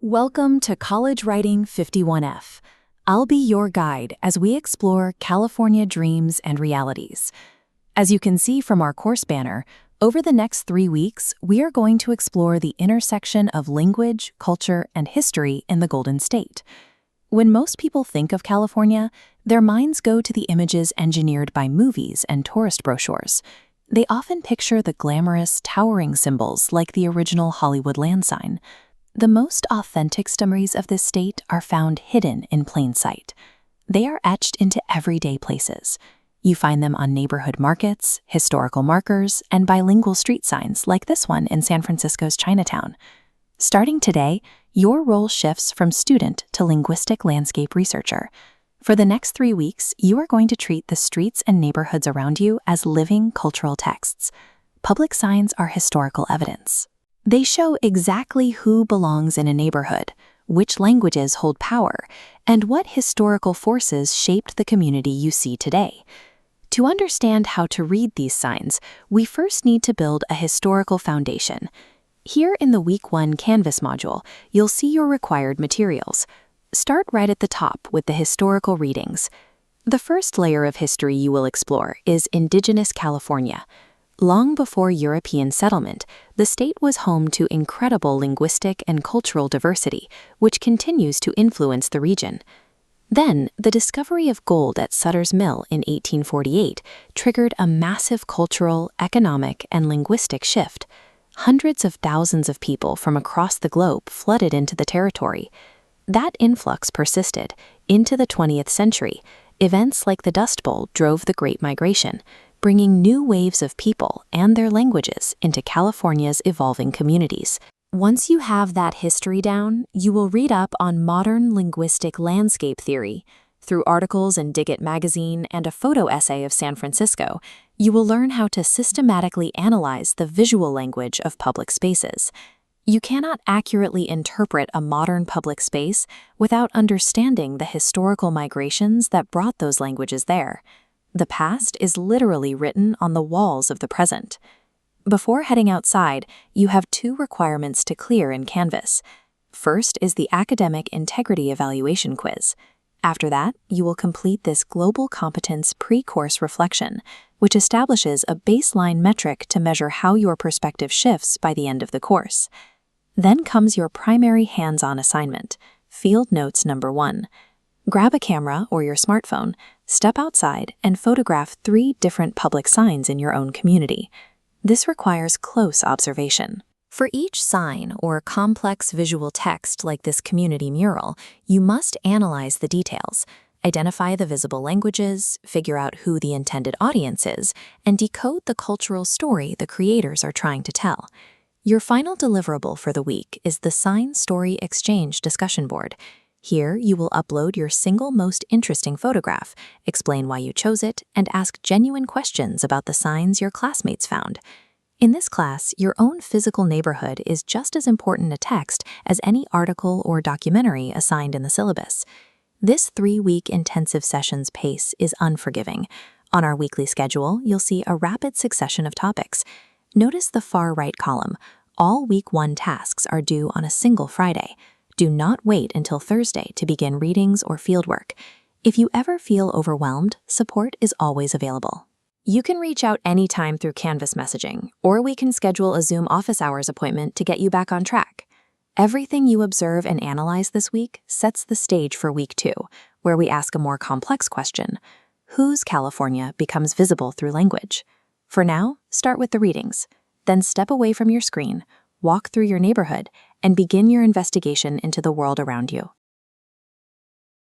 Welcome to College Writing 51F. I'll be your guide as we explore California dreams and realities. As you can see from our course banner, over the next 3 weeks, we are going to explore the intersection of language, culture, and history in the Golden State. When most people think of California, their minds go to the images engineered by movies and tourist brochures. They often picture the glamorous, towering symbols like the original Hollywood land sign. The most authentic stories of this state are found hidden in plain sight. They are etched into everyday places. You find them on neighborhood markets, historical markers, and bilingual street signs like this one in San Francisco's Chinatown. Starting today, your role shifts from student to linguistic landscape researcher. For the next 3 weeks, you are going to treat the streets and neighborhoods around you as living cultural texts. Public signs are historical evidence. They show exactly who belongs in a neighborhood, which languages hold power, and what historical forces shaped the community you see today. To understand how to read these signs, we first need to build a historical foundation. Here in the Week 1 Canvas module, you'll see your required materials. Start right at the top with the historical readings. The first layer of history you will explore is Indigenous California. Long before European settlement, the state was home to incredible linguistic and cultural diversity, which continues to influence the region. Then, the discovery of gold at Sutter's Mill in 1848 triggered a massive cultural, economic, and linguistic shift. Hundreds of thousands of people from across the globe flooded into the territory. That influx persisted into the 20th century. Events like the Dust Bowl drove the Great Migration, bringing new waves of people and their languages into California's evolving communities. Once you have that history down, you will read up on modern linguistic landscape theory. Through articles in Dig It magazine and a photo essay of San Francisco, you will learn how to systematically analyze the visual language of public spaces. You cannot accurately interpret a modern public space without understanding the historical migrations that brought those languages there. The past is literally written on the walls of the present. Before heading outside, you have 2 requirements to clear in Canvas. First is the Academic Integrity Evaluation Quiz. After that, you will complete this Global Competence Pre-Course Reflection, which establishes a baseline metric to measure how your perspective shifts by the end of the course. Then comes your primary hands-on assignment, Field Notes Number 1. Grab a camera or your smartphone, step outside, and photograph 3 different public signs in your own community. This requires close observation. For each sign or complex visual text like this community mural, you must analyze the details, identify the visible languages, figure out who the intended audience is, and decode the cultural story the creators are trying to tell. Your final deliverable for the week is the Sign Story Exchange discussion board. Here, you will upload your single most interesting photograph, explain why you chose it, and ask genuine questions about the signs your classmates found. In this class, your own physical neighborhood is just as important a text as any article or documentary assigned in the syllabus. This 3-week intensive sessions pace is unforgiving. On our weekly schedule, you'll see a rapid succession of topics. Notice the far right column. All Week 1 tasks are due on a single Friday. Do not wait until Thursday to begin readings or fieldwork. If you ever feel overwhelmed, support is always available. You can reach out anytime through Canvas messaging, or we can schedule a Zoom office hours appointment to get you back on track. Everything you observe and analyze this week sets the stage for Week 2, where we ask a more complex question: whose California becomes visible through language? For now, start with the readings. Then step away from your screen, walk through your neighborhood, and begin your investigation into the world around you.